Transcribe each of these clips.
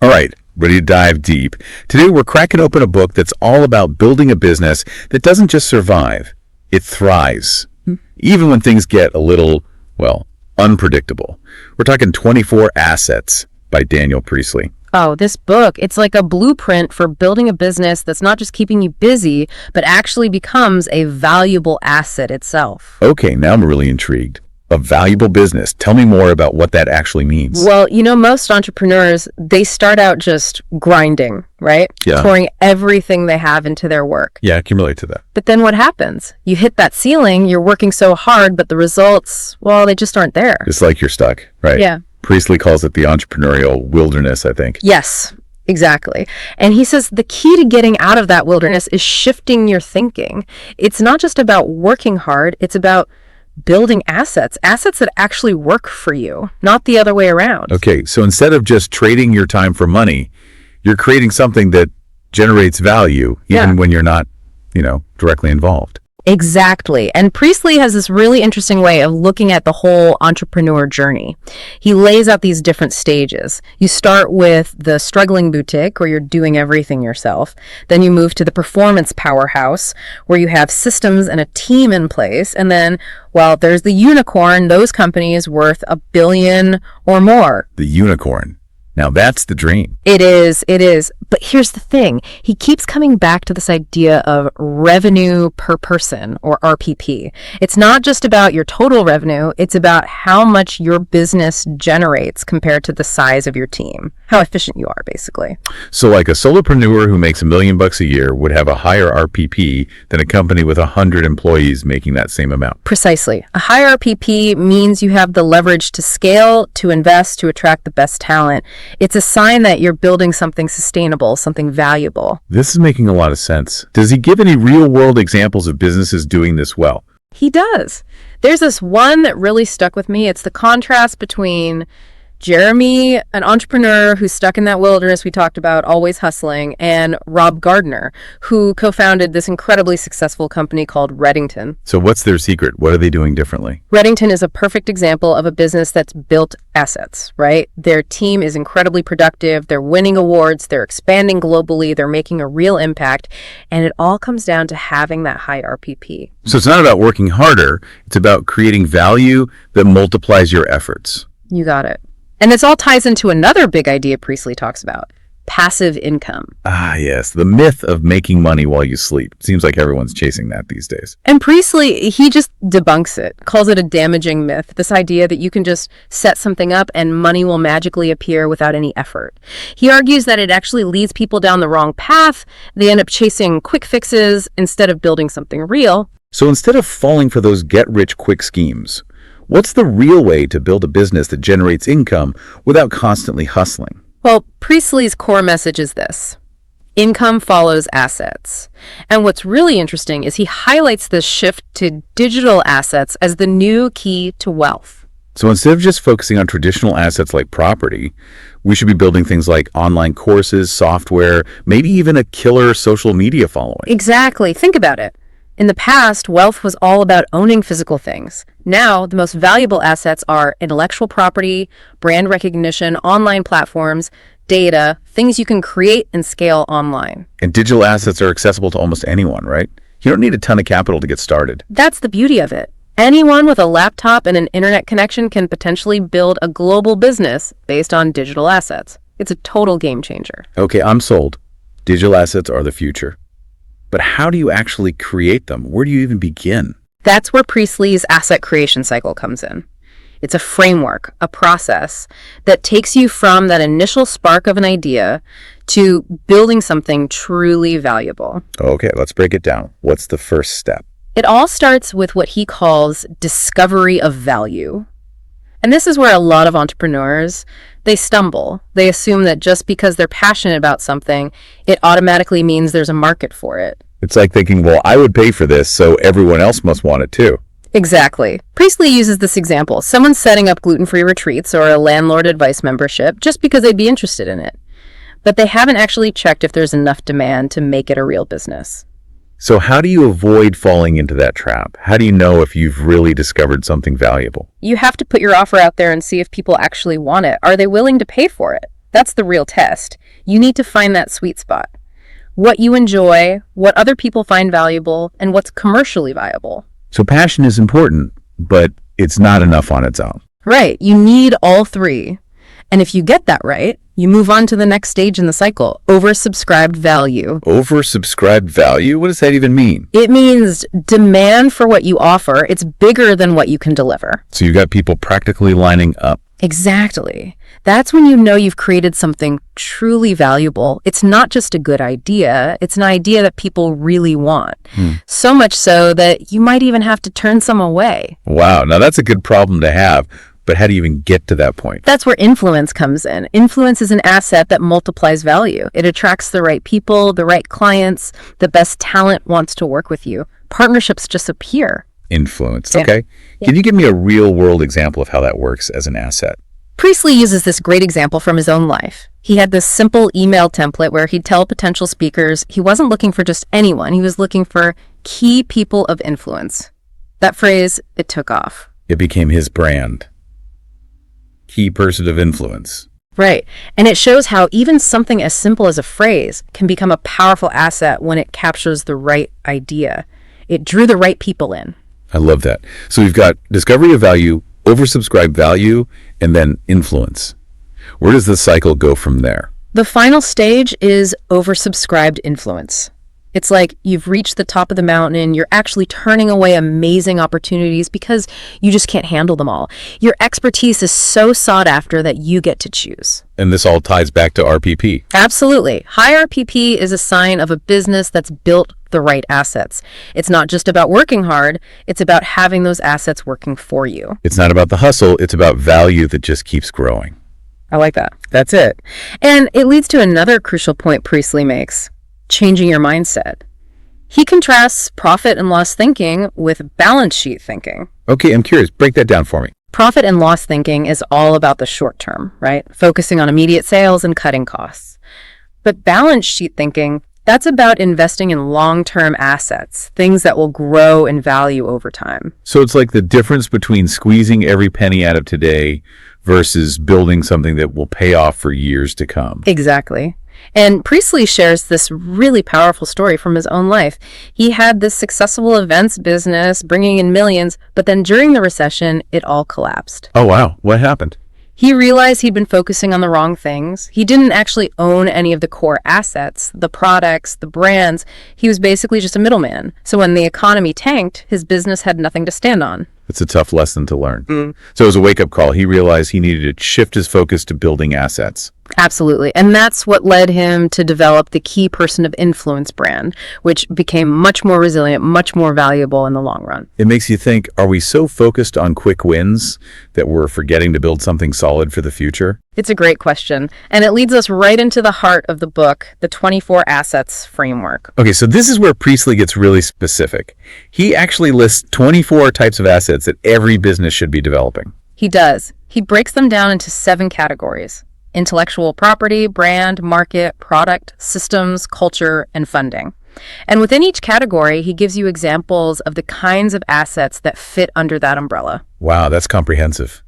All right, ready to dive deep. Today we're cracking open a book that's all about building a business that doesn't just survive, it thrives. Even when things get a little, well, unpredictable. We're talking 24 Assets by Daniel Priestley. Oh, this book, it's like a blueprint for building a business that's not just keeping you busy, but actually becomes a valuable asset itself. Okay, now I'm really intrigued. A valuable business. Tell me more about what that actually means. Well, most entrepreneurs, they start out just grinding, right? Yeah. Pouring everything they have into their work. Yeah, I can relate to that. But then what happens? You hit that ceiling, you're working so hard, but the results, well, they just aren't there. It's like you're stuck, right? Yeah. Priestley calls it the entrepreneurial wilderness, I think. Yes, exactly. And he says the key to getting out of that wilderness is shifting your thinking. It's not just about working hard, it's about building assets that actually work for you, not the other way around. Okay, so instead of just trading your time for money, you're creating something that generates value even when you're not, directly involved. Exactly. And Priestley has this really interesting way of looking at the whole entrepreneur journey. He lays out these different stages. You start with the struggling boutique, where you're doing everything yourself. Then you move to the performance powerhouse, where you have systems and a team in place. And then, well, there's the unicorn, those companies worth $1 billion or more. The unicorn. Now that's the dream. It is. But here's the thing. He keeps coming back to this idea of revenue per person, or RPP. It's not just about your total revenue. It's about how much your business generates compared to the size of your team. How efficient you are, basically. So like a solopreneur who makes $1 million a year would have a higher RPP than a company with 100 employees making that same amount. Precisely. A high RPP means you have the leverage to scale, to invest, to attract the best talent. It's a sign that you're building something sustainable, something valuable. This is making a lot of sense. Does he give any real-world examples of businesses doing this well? He does. There's this one that really stuck with me. It's the contrast between Jeremy, an entrepreneur who's stuck in that wilderness we talked about, always hustling, and Rob Gardner, who co-founded this incredibly successful company called Reddington. So what's their secret? What are they doing differently? Reddington is a perfect example of a business that's built assets, right? Their team is incredibly productive, they're winning awards, they're expanding globally, they're making a real impact, and it all comes down to having that high RPP. So it's not about working harder, it's about creating value that multiplies your efforts. You got it. And this all ties into another big idea Priestley talks about, passive income. Ah, yes, the myth of making money while you sleep. Seems like everyone's chasing that these days. And Priestley, he just debunks it, calls it a damaging myth, this idea that you can just set something up and money will magically appear without any effort. He argues that it actually leads people down the wrong path. They end up chasing quick fixes instead of building something real. So instead of falling for those get-rich-quick schemes, what's the real way to build a business that generates income without constantly hustling? Well, Priestley's core message is this: income follows assets. And what's really interesting is he highlights this shift to digital assets as the new key to wealth. So instead of just focusing on traditional assets like property, we should be building things like online courses, software, maybe even a killer social media following. Exactly. Think about it. In the past, wealth was all about owning physical things. Now, the most valuable assets are intellectual property, brand recognition, online platforms, data, things you can create and scale online. And digital assets are accessible to almost anyone, right? You don't need a ton of capital to get started. That's the beauty of it. Anyone with a laptop and an internet connection can potentially build a global business based on digital assets. It's a total game changer. Okay, I'm sold. Digital assets are the future. But how do you actually create them? Where do you even begin? That's where Priestley's asset creation cycle comes in. It's a framework, a process that takes you from that initial spark of an idea to building something truly valuable. Okay, let's break it down. What's the first step? It all starts with what he calls discovery of value. And this is where a lot of entrepreneurs, they stumble. They assume that just because they're passionate about something, it automatically means there's a market for it. It's like thinking, well, I would pay for this, so everyone else must want it too. Exactly. Priestley uses this example. Someone's setting up gluten-free retreats or a landlord advice membership just because they'd be interested in it. But they haven't actually checked if there's enough demand to make it a real business. So how do you avoid falling into that trap? How do you know if you've really discovered something valuable? You have to put your offer out there and see if people actually want it. Are they willing to pay for it? That's the real test. You need to find that sweet spot. What you enjoy, what other people find valuable, and what's commercially viable. So passion is important, but it's not enough on its own. Right. You need all three. And if you get that right, you move on to the next stage in the cycle, oversubscribed value. Oversubscribed value? What does that even mean? It means demand for what you offer. It's bigger than what you can deliver. So you got people practically lining up. Exactly. That's when you know you've created something truly valuable. It's not just a good idea. It's an idea that people really want. So much so that you might even have to turn some away. Wow. Now that's a good problem to have. But how do you even get to that point? That's where influence comes in. Influence is an asset that multiplies value. It attracts the right people, the right clients, the best talent wants to work with you. Partnerships just appear. Influence. Yeah. Okay. Can you give me a real world example of how that works as an asset? Priestley uses this great example from his own life. He had this simple email template where he'd tell potential speakers he wasn't looking for just anyone. He was looking for key people of influence. That phrase, it took off. It became his brand. Key person of influence. Right. And it shows how even something as simple as a phrase can become a powerful asset when it captures the right idea. It drew the right people in. I love that. So we've got discovery of value, oversubscribed value, and then influence. Where does the cycle go from there? The final stage is oversubscribed influence. It's like you've reached the top of the mountain and you're actually turning away amazing opportunities because you just can't handle them all. Your expertise is so sought after that you get to choose. And this all ties back to RPP. Absolutely. High RPP is a sign of a business that's built the right assets. It's not just about working hard, it's about having those assets working for you. It's not about the hustle, it's about value that just keeps growing. I like that. That's it. And it leads to another crucial point Priestley makes. Changing your mindset. He contrasts profit and loss thinking with balance sheet thinking. Okay, I'm curious. Break that down for me. Profit and loss thinking is all about the short term, right? Focusing on immediate sales and cutting costs. But balance sheet thinking, that's about investing in long-term assets, things that will grow in value over time. So it's like the difference between squeezing every penny out of today versus building something that will pay off for years to come. Exactly. And Priestley shares this really powerful story from his own life. He had this successful events business bringing in millions, but then during the recession, it all collapsed. Oh, wow. What happened? He realized he'd been focusing on the wrong things. He didn't actually own any of the core assets, the products, the brands. He was basically just a middleman. So when the economy tanked, his business had nothing to stand on. It's a tough lesson to learn. So it was a wake-up call. He realized he needed to shift his focus to building assets. Absolutely. And that's what led him to develop the Key Person of Influence brand, which became much more resilient, much more valuable in the long run. It makes you think, are we so focused on quick wins that we're forgetting to build something solid for the future? It's a great question. And it leads us right into the heart of the book, the 24 Assets Framework. Okay, so this is where Priestley gets really specific. He actually lists 24 types of assets that every business should be developing. He does. He breaks them down into 7 categories: intellectual property, brand, market, product, systems, culture, and funding. And within each category, he gives you examples of the kinds of assets that fit under that umbrella. Wow, that's comprehensive.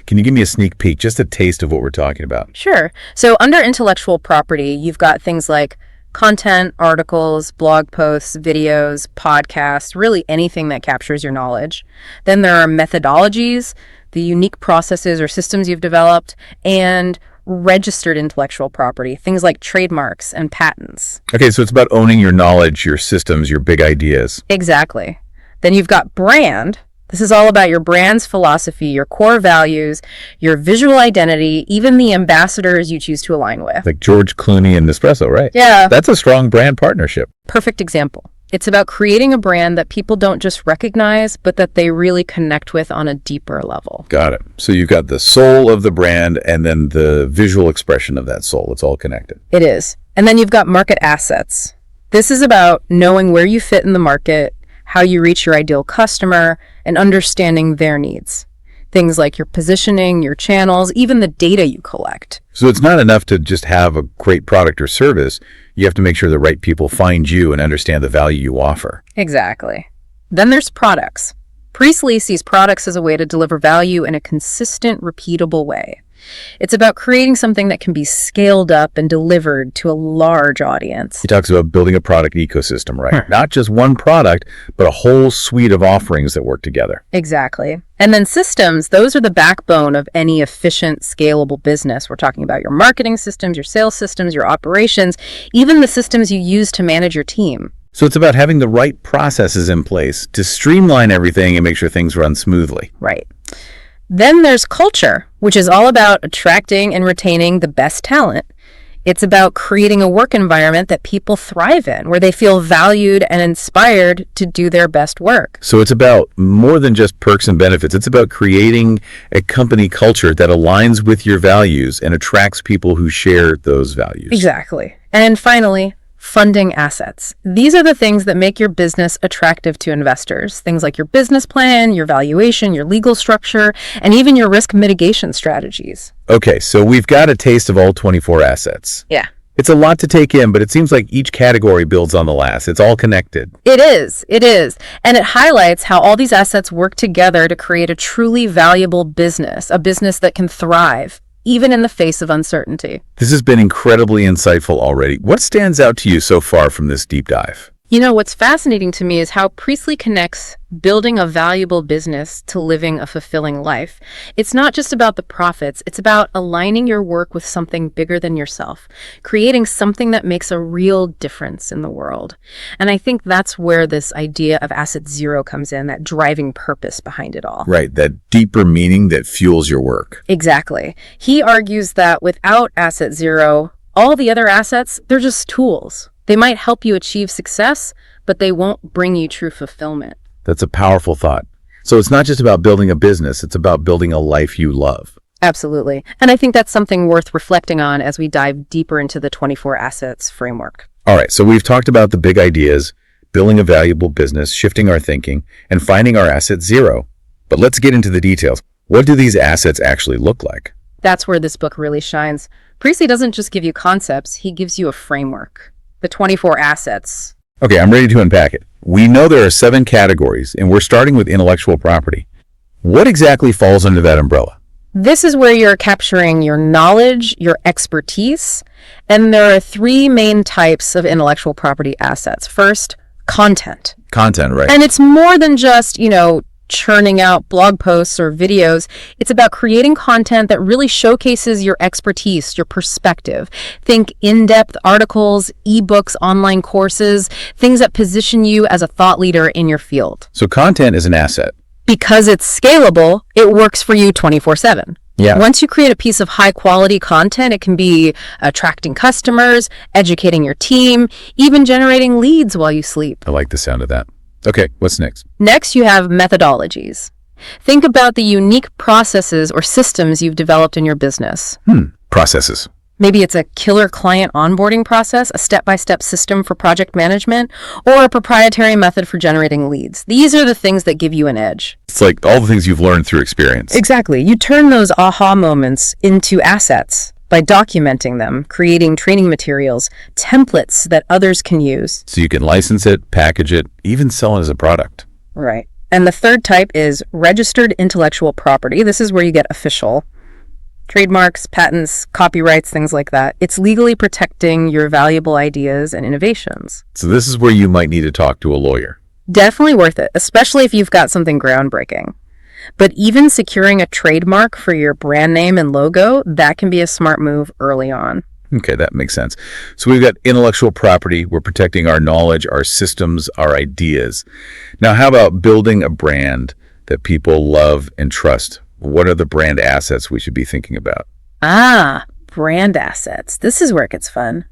Can you give me a sneak peek, just a taste of what we're talking about? Sure. So under intellectual property, you've got things like content, articles, blog posts, videos, podcasts, really anything that captures your knowledge. Then there are methodologies, the unique processes or systems you've developed, and registered intellectual property, things like trademarks and patents. Okay, so it's about owning your knowledge, your systems, your big ideas. Exactly. Then you've got brand. This is all about your brand's philosophy, your core values, your visual identity, even the ambassadors you choose to align with. Like George Clooney and Nespresso, right? Yeah. That's a strong brand partnership. Perfect example. It's about creating a brand that people don't just recognize, but that they really connect with on a deeper level. Got it. So you've got the soul of the brand and then the visual expression of that soul. It's all connected. It is. And then you've got market assets. This is about knowing where you fit in the market, how you reach your ideal customer, and understanding their needs. Things like your positioning, your channels, even the data you collect. So it's not enough to just have a great product or service. You have to make sure the right people find you and understand the value you offer. Exactly. Then there's products. Priestley sees products as a way to deliver value in a consistent, repeatable way. It's about creating something that can be scaled up and delivered to a large audience. He talks about building a product ecosystem, right? Not just one product, but a whole suite of offerings that work together. Exactly. And then systems, those are the backbone of any efficient, scalable business. We're talking about your marketing systems, your sales systems, your operations, even the systems you use to manage your team. So it's about having the right processes in place to streamline everything and make sure things run smoothly. Right. Then there's culture, which is all about attracting and retaining the best talent. It's about creating a work environment that people thrive in, where they feel valued and inspired to do their best work. So it's about more than just perks and benefits. It's about creating a company culture that aligns with your values and attracts people who share those values. Exactly. And finally, funding assets. These are the things that make your business attractive to investors. Things like your business plan, your valuation, your legal structure, and even your risk mitigation strategies. Okay, so we've got a taste of all 24 assets. Yeah. It's a lot to take in, but it seems like each category builds on the last. It's all connected. It is. And it highlights how all these assets work together to create a truly valuable business, a business that can thrive, even in the face of uncertainty. This has been incredibly insightful already. What stands out to you so far from this deep dive? You know, what's fascinating to me is how Priestley connects building a valuable business to living a fulfilling life. It's not just about the profits, it's about aligning your work with something bigger than yourself, creating something that makes a real difference in the world. And I think that's where this idea of asset zero comes in, that driving purpose behind it all. Right, that deeper meaning that fuels your work. Exactly. He argues that without asset zero, all the other assets, they're just tools. They might help you achieve success, but they won't bring you true fulfillment. That's a powerful thought. So it's not just about building a business, it's about building a life you love. Absolutely. And I think that's something worth reflecting on as we dive deeper into the 24 assets framework. All right, so we've talked about the big ideas, building a valuable business, shifting our thinking, and finding our asset zero. But let's get into the details. What do these assets actually look like? That's where this book really shines. Priestley doesn't just give you concepts, he gives you a framework. The 24 assets. Okay, I'm ready to unpack it. We know there are 7 categories, and we're starting with intellectual property. What exactly falls under that umbrella? This is where you're capturing your knowledge, your expertise, and there are 3 main types of intellectual property assets. First, content. Content, right. And it's more than just, churning out blog posts or videos. It's about creating content that really showcases your expertise, your perspective. Think in-depth articles, ebooks, online courses, things that position you as a thought leader in your field. So content is an asset. Because it's scalable, it works for you 24/7. Yeah. Once you create a piece of high quality content, it can be attracting customers, educating your team, even generating leads while you sleep. I like the sound of that. Okay, what's next? Next, you have methodologies. Think about the unique processes or systems you've developed in your business. Processes. Maybe it's a killer client onboarding process, a step-by-step system for project management, or a proprietary method for generating leads. These are the things that give you an edge. It's like all the things you've learned through experience. Exactly. You turn those aha moments into assets by documenting them, creating training materials, templates that others can use. So you can license it, package it, even sell it as a product. Right. And the third type is registered intellectual property. This is where you get official. Trademarks, patents, copyrights, things like that. It's legally protecting your valuable ideas and innovations. So this is where you might need to talk to a lawyer. Definitely worth it, especially if you've got something groundbreaking. But even securing a trademark for your brand name and logo, that can be a smart move early on. Okay, that makes sense. So we've got intellectual property. We're protecting our knowledge, our systems, our ideas. Now, how about building a brand that people love and trust? What are the brand assets we should be thinking about? Brand assets. This is where it gets fun.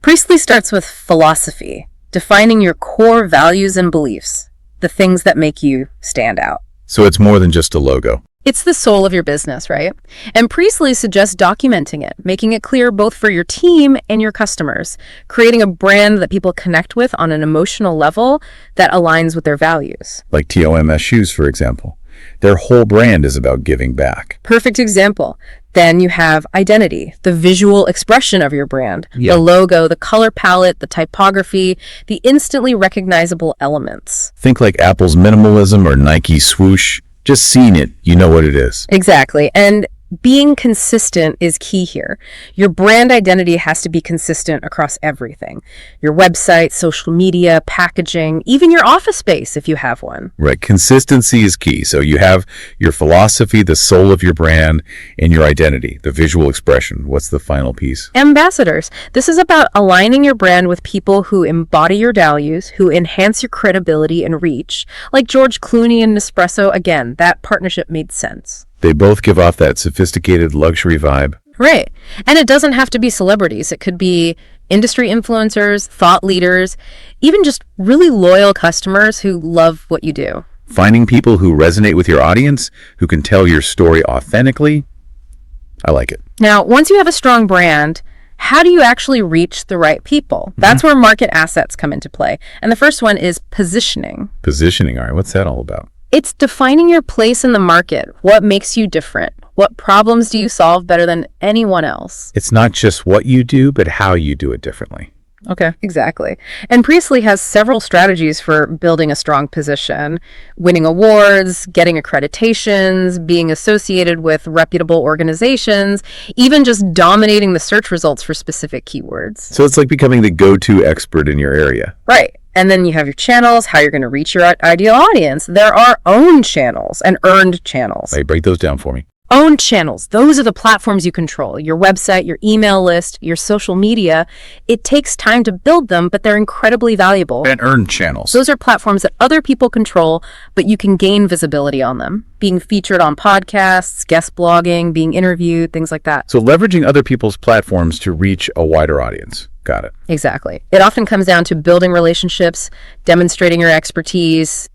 Priestley starts with philosophy, defining your core values and beliefs, the things that make you stand out. So it's more than just a logo. It's the soul of your business, right? And Priestley suggests documenting it, making it clear both for your team and your customers, creating a brand that people connect with on an emotional level that aligns with their values. Like TOMS Shoes, for example. Their whole brand is about giving back. Perfect example. Then you have identity, the visual expression of your brand, Yeah. the logo, the color palette, the typography, the instantly recognizable elements. Think like Apple's minimalism or Nike's swoosh. Just seeing it, you know what it is. Exactly. And Being consistent is key here. Your brand identity has to be consistent across everything. Your website, social media, packaging, even your office space if you have one. Right. Consistency is key. So you have your philosophy, the soul of your brand, and your identity, the visual expression. What's the final piece? Ambassadors. This is about aligning your brand with people who embody your values, who enhance your credibility and reach. Like George Clooney and Nespresso, again, that partnership made sense. They both give off that sophisticated luxury vibe. Right. And it doesn't have to be celebrities. It could be industry influencers, thought leaders, even just really loyal customers who love what you do. Finding people who resonate with your audience, who can tell your story authentically. I like it. Now, once you have a strong brand, how do you actually reach the right people? That's where market assets come into play. And the first one is positioning. Positioning. All right. What's that all about? It's defining your place in the market. What makes you different? What problems do you solve better than anyone else? It's not just what you do, but how you do it differently. Okay. Exactly. And Priestley has several strategies for building a strong position: winning awards, getting accreditations, being associated with reputable organizations, even just dominating the search results for specific keywords. So it's like becoming the go-to expert in your area. Right. And then you have your channels, how you're going to reach your ideal audience. There are owned channels and earned channels. Hey, break those down for me. Owned channels, those are the platforms you control. Your website, your email list, your social media. It takes time to build them, but they're incredibly valuable. And earned channels. Those are platforms that other people control, but you can gain visibility on them. Being featured on podcasts, guest blogging, being interviewed, things like that. So leveraging other people's platforms to reach a wider audience. Got it. Exactly. It often comes down to building relationships, demonstrating your expertise,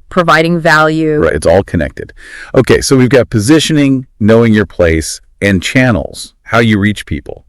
providing value. Right. It's all connected. Okay. So we've got positioning, knowing your place, and channels, how you reach people.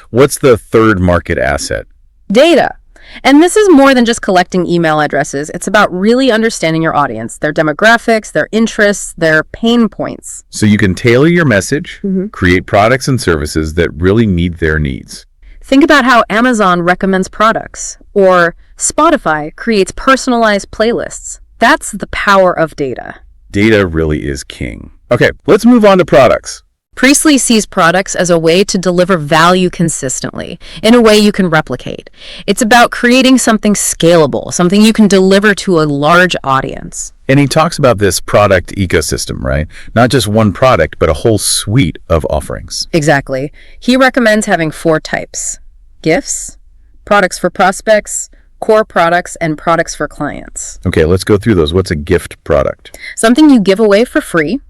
What's the third market asset? Data. And this is more than just collecting email addresses. It's about really understanding your audience, their demographics, their interests, their pain points. So you can tailor your message, create products and services that really meet their needs. Think about how Amazon recommends products, or Spotify creates personalized playlists. That's the power of data. Data really is king. Okay, let's move on to products. Priestley sees products as a way to deliver value consistently, in a way you can replicate. It's about creating something scalable, something you can deliver to a large audience. And he talks about this product ecosystem, right? Not just one product, but a whole suite of offerings. Exactly. He recommends having 4 types: gifts, products for prospects, core products, and products for clients. Okay, let's go through those. What's a gift product? Something you give away for free,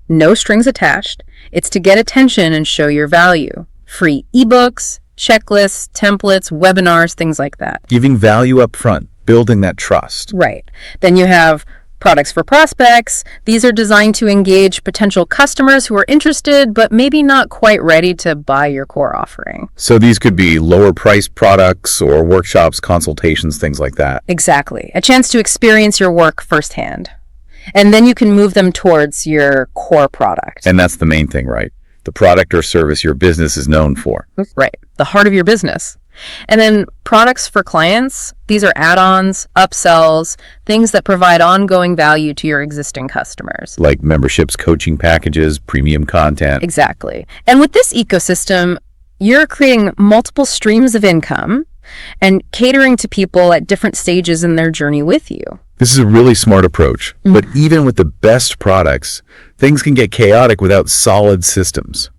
no strings attached. It's to get attention and show your value. Free ebooks, checklists, templates, webinars, things like that. Giving value up front, building that trust. Right. Then you have products for prospects. These are designed to engage potential customers who are interested, but maybe not quite ready to buy your core offering. So these could be lower priced products or workshops, consultations, things like that. Exactly. A chance to experience your work firsthand. And then you can move them towards your core product. And that's the main thing, right? The product or service your business is known for. Right. The heart of your business. And then products for clients, these are add-ons, upsells, things that provide ongoing value to your existing customers. Like memberships, coaching packages, premium content. Exactly. And with this ecosystem, you're creating multiple streams of income and catering to people at different stages in their journey with you. This is a really smart approach, but even with the best products, things can get chaotic without solid systems.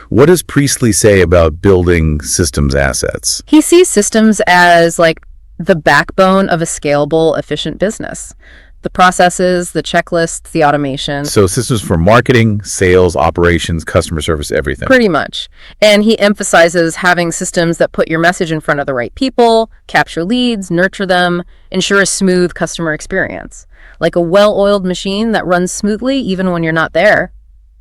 What does Priestley say about building systems assets? He sees systems as like the backbone of a scalable, efficient business. The processes, the checklists, the automation. So systems for marketing, sales, operations, customer service, everything. Pretty much. And he emphasizes having systems that put your message in front of the right people, capture leads, nurture them, ensure a smooth customer experience. Like a well-oiled machine that runs smoothly even when you're not there.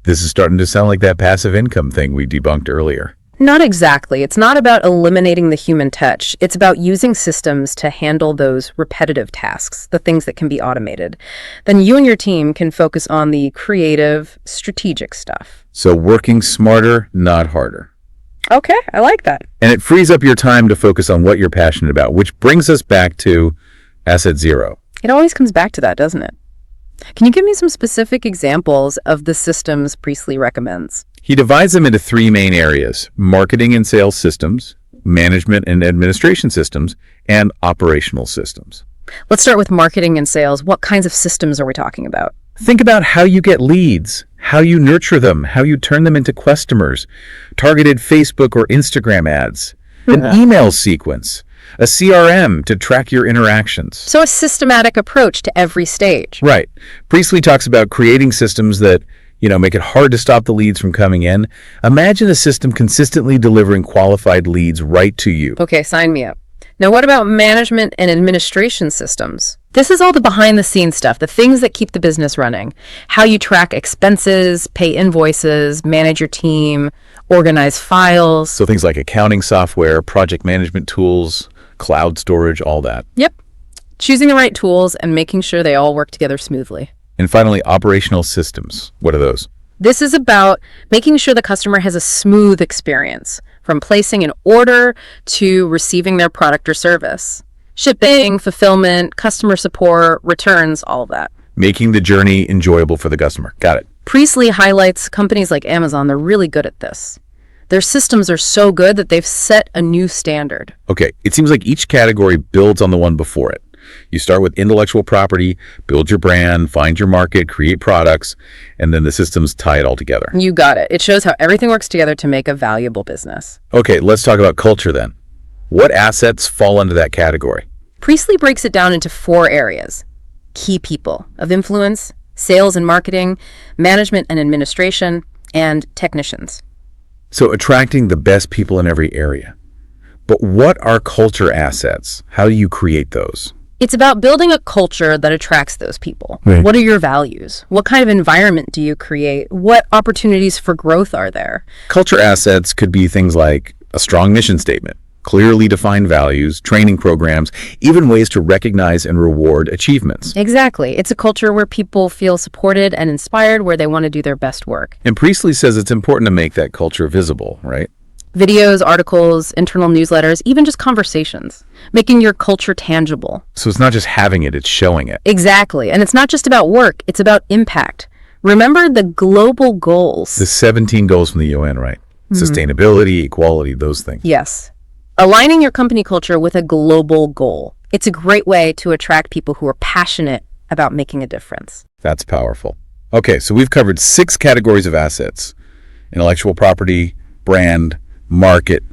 This is starting to sound like that passive income thing we debunked earlier. Not exactly. It's not about eliminating the human touch. It's about using systems to handle those repetitive tasks, the things that can be automated. Then you and your team can focus on the creative, strategic stuff. So working smarter, not harder. Okay, I like that. And it frees up your time to focus on what you're passionate about, which brings us back to asset zero. It always comes back to that, doesn't it? Can you give me some specific examples of the systems Priestley recommends? He divides them into three main areas: marketing and sales systems, management and administration systems, and operational systems. Let's start with marketing and sales. What kinds of systems are we talking about? Think about how you get leads, how you nurture them, how you turn them into customers, targeted Facebook or Instagram ads, an email sequence, a CRM to track your interactions. So a systematic approach to every stage. Right. Priestley talks about creating systems that, make it hard to stop the leads from coming in. Imagine a system consistently delivering qualified leads right to you. Okay, sign me up. Now, what about management and administration systems? This is all the behind-the-scenes stuff, the things that keep the business running. How you track expenses, pay invoices, manage your team, organize files. So things like accounting software, project management tools, cloud storage, all that. Yep. Choosing the right tools and making sure they all work together smoothly. And finally, operational systems. What are those? This is about making sure the customer has a smooth experience, from placing an order to receiving their product or service. Shipping, fulfillment, customer support, returns, all of that. Making the journey enjoyable for the customer. Got it. Priestley highlights companies like Amazon. They're really good at this. Their systems are so good that they've set a new standard. Okay, it seems like each category builds on the one before it. You start with intellectual property, build your brand, find your market, create products, and then the systems tie it all together. You got it. It shows how everything works together to make a valuable business. Okay, let's talk about culture then. What assets fall under that category? Priestley breaks it down into 4 areas: key people of influence, sales and marketing, management and administration, and technicians. So attracting the best people in every area. But what are culture assets? How do you create those? It's about building a culture that attracts those people. Right. What are your values? What kind of environment do you create? What opportunities for growth are there? Culture assets could be things like a strong mission statement, clearly defined values, training programs, even ways to recognize and reward achievements. Exactly. It's a culture where people feel supported and inspired, where they want to do their best work. And Priestley says it's important to make that culture visible, right? Videos, articles, internal newsletters, even just conversations, making your culture tangible. So it's not just having it, it's showing it. Exactly. And it's not just about work, it's about impact. Remember the global goals. The 17 goals from the UN, right? Sustainability, equality, those things. Yes. Aligning your company culture with a global goal. It's a great way to attract people who are passionate about making a difference. That's powerful. Okay, so we've covered 6 categories of assets: intellectual property, brand, market,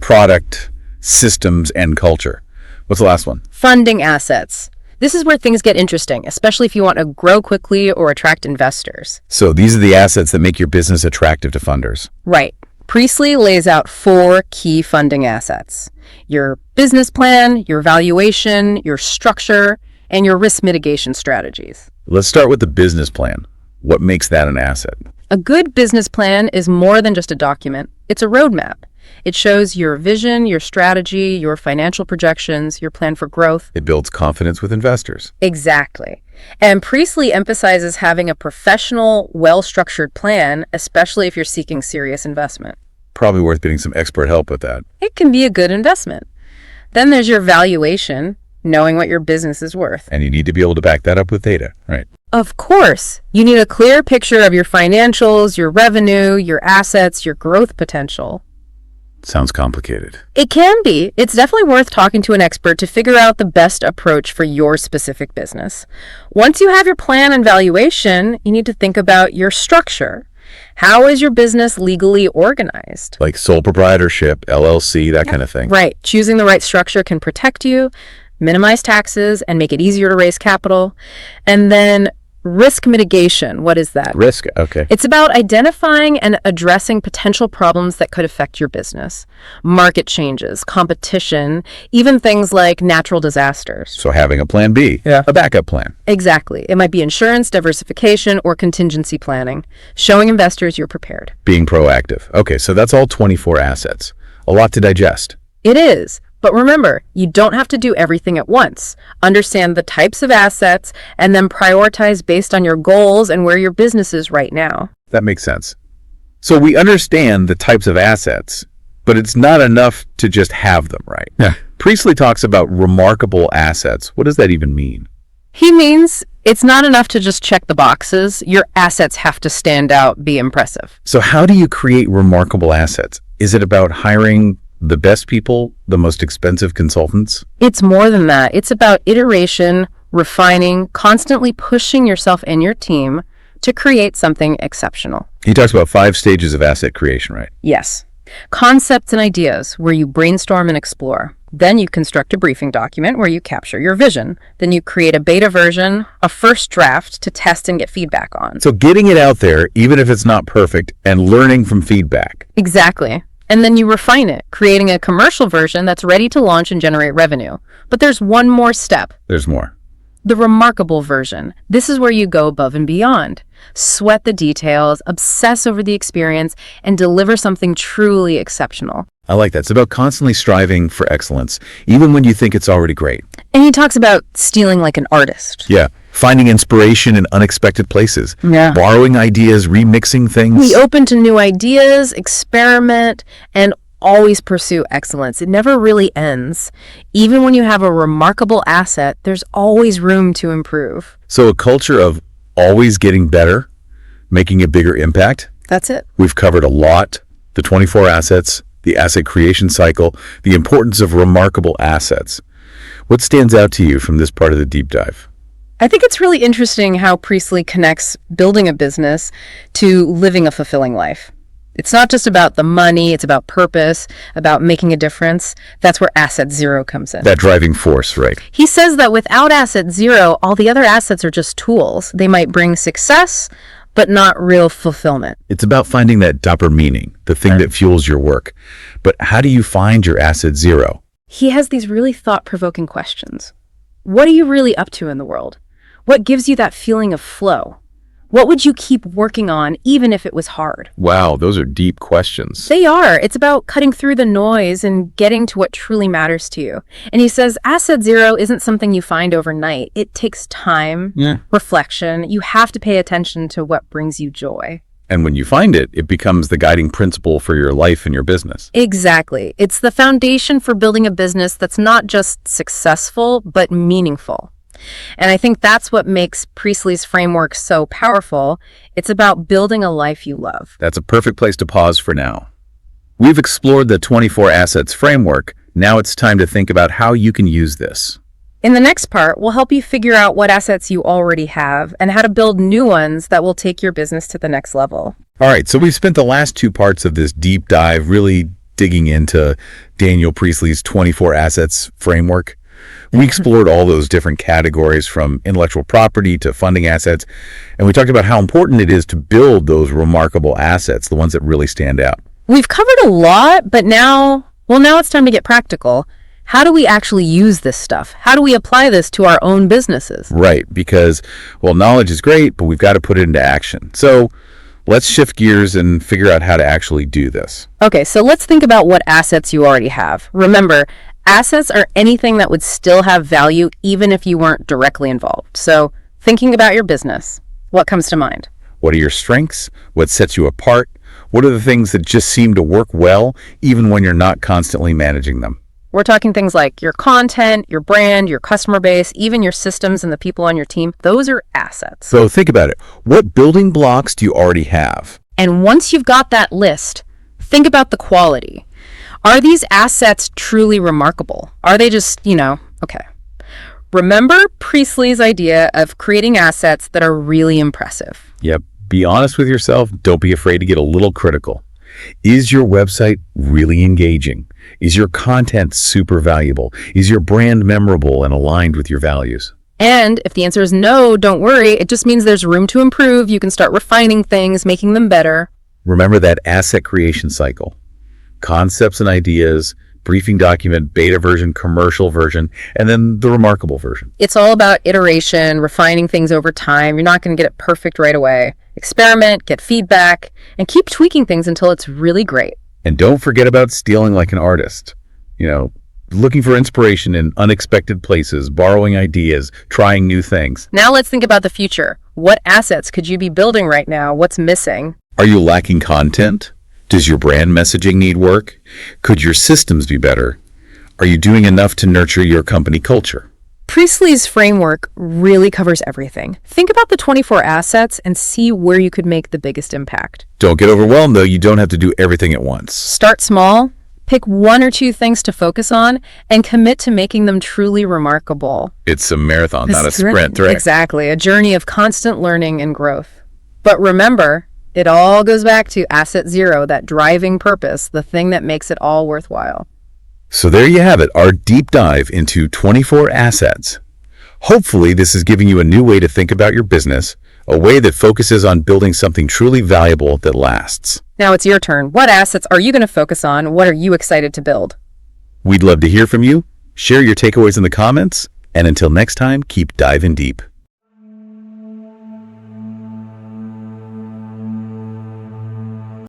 product, systems, and culture. What's the last one? Funding assets. This is where things get interesting, especially if you want to grow quickly or attract investors. So these are the assets that make your business attractive to funders. Right. Priestley lays out 4 key funding assets: your business plan, your valuation, your structure, and your risk mitigation strategies. Let's start with the business plan. What makes that an asset? A good business plan is more than just a document. It's a roadmap. It shows your vision, your strategy, your financial projections, your plan for growth. It builds confidence with investors. Exactly. And Priestley emphasizes having a professional, well-structured plan, especially if you're seeking serious investment. Probably worth getting some expert help with that. It can be a good investment. Then there's your valuation, knowing what your business is worth. And you need to be able to back that up with data, right? Of course, you need a clear picture of your financials, your revenue, your assets, your growth potential. Sounds complicated. It can be. It's definitely worth talking to an expert to figure out the best approach for your specific business. Once you have your plan and valuation, you need to think about your structure. How is your business legally organized? Like sole proprietorship, LLC, that kind of thing. Right. Choosing the right structure can protect you, minimize taxes, and make it easier to raise capital. And then risk mitigation. What is that? Risk, okay. It's about identifying and addressing potential problems that could affect your business. Market changes, competition, even things like natural disasters. So having a plan B, a backup plan. Exactly. It might be insurance, diversification, or contingency planning, showing investors you're prepared. Being proactive. Okay, so that's all 24 assets. A lot to digest. It is. But remember, you don't have to do everything at once. Understand the types of assets and then prioritize based on your goals and where your business is right now. That makes sense. So we understand the types of assets, but it's not enough to just have them, right? Yeah. Priestley talks about remarkable assets. What does that even mean? He means It's not enough to just check the boxes. Your assets have to stand out, be impressive. So how do you create remarkable assets? Is it about hiring the best people, the most expensive consultants? It's more than that. It's about iteration, refining, constantly pushing yourself and your team to create something exceptional. He talks about 5 stages of asset creation, right? Yes. Concepts and ideas, where you brainstorm and explore. Then you construct a briefing document where you capture your vision. Then you create a beta version, a first draft to test and get feedback on. So getting it out there, even if it's not perfect, and learning from feedback. Exactly. And then you refine it, creating a commercial version that's ready to launch and generate revenue. But there's one more step. There's more. The remarkable version. This is where you go above and beyond. Sweat the details, obsess over the experience, and deliver something truly exceptional. I like that. It's about constantly striving for excellence, even when you think it's already great. And he talks about stealing like an artist. Yeah. Finding inspiration in unexpected places. Yeah. Borrowing ideas, remixing things. Be open to new ideas, experiment, and always pursue excellence. It never really ends. Even when you have a remarkable asset, there's always room to improve. So a culture of always getting better, making a bigger impact. That's it. We've covered a lot. The 24 assets, the asset creation cycle, the importance of remarkable assets. What stands out to you from this part of the deep dive? I think it's really interesting how Priestley connects building a business to living a fulfilling life. It's not just about the money, it's about purpose, about making a difference. That's where asset zero comes in. That driving force, right? He says that without asset zero, all the other assets are just tools. They might bring success, but not real fulfillment. It's about finding that dopper meaning, the thing that fuels your work. But how do you find your asset zero? He has these really thought-provoking questions. What are you really up to in the world? What gives you that feeling of flow? What would you keep working on even if it was hard? Wow, those are deep questions. They are. It's about cutting through the noise and getting to what truly matters to you. And he says asset zero isn't something you find overnight. It takes time, reflection. You have to pay attention to what brings you joy. And when you find it, it becomes the guiding principle for your life and your business. Exactly. It's the foundation for building a business that's not just successful, but meaningful. And I think that's what makes Priestley's framework so powerful. It's about building a life you love. That's a perfect place to pause for now. We've explored the 24 assets framework. Now it's time to think about how you can use this. In the next part, we'll help you figure out what assets you already have and how to build new ones that will take your business to the next level. All right, so we've spent the last 2 parts of this deep dive really digging into Daniel Priestley's 24 assets framework. We explored all those different categories from intellectual property to funding assets, and we talked about how important it is to build those remarkable assets, the ones that really stand out. We've covered a lot, but now it's time to get practical. How do we actually use this stuff? How do we apply this to our own businesses? Right, because, well, knowledge is great, but we've got to put it into action. So let's shift gears and figure out how to actually do this. Okay, so let's think about what assets you already have. Remember, assets are anything that would still have value even if you weren't directly involved. So thinking about your business, what comes to mind? What are your strengths? What sets you apart? What are the things that just seem to work well even when you're not constantly managing them? We're talking things like your content, your brand, your customer base, even your systems and the people on your team. Those are assets. So think about it. What building blocks do you already have? And once you've got that list, think about the quality. Are these assets truly remarkable? Are they just, okay. Remember Priestley's idea of creating assets that are really impressive. Yep. Be honest with yourself. Don't be afraid to get a little critical. Is your website really engaging? Is your content super valuable? Is your brand memorable and aligned with your values? And if the answer is no, don't worry. It just means there's room to improve. You can start refining things, making them better. Remember that asset creation cycle. Concepts and ideas, briefing document, beta version, commercial version, and then the remarkable version. It's all about iteration, refining things over time. You're not going to get it perfect right away. Experiment, get feedback, and keep tweaking things until it's really great. And don't forget about stealing like an artist. Looking for inspiration in unexpected places, borrowing ideas, trying new things. Now let's think about the future. What assets could you be building right now? What's missing? Are you lacking content? Does your brand messaging need work? Could your systems be better? Are you doing enough to nurture your company culture? Priestley's framework really covers everything. Think about the 24 assets and see where you could make the biggest impact. Don't get overwhelmed, though. You don't have to do everything at once. Start small, pick one or two things to focus on, and commit to making them truly remarkable. It's a marathon, not a sprint, right? Exactly, a journey of constant learning and growth. But remember, it all goes back to asset zero, that driving purpose, the thing that makes it all worthwhile. So there you have it, our deep dive into 24 assets. Hopefully, this is giving you a new way to think about your business, a way that focuses on building something truly valuable that lasts. Now it's your turn. What assets are you going to focus on? What are you excited to build? We'd love to hear from you. Share your takeaways in the comments. And until next time, keep diving deep.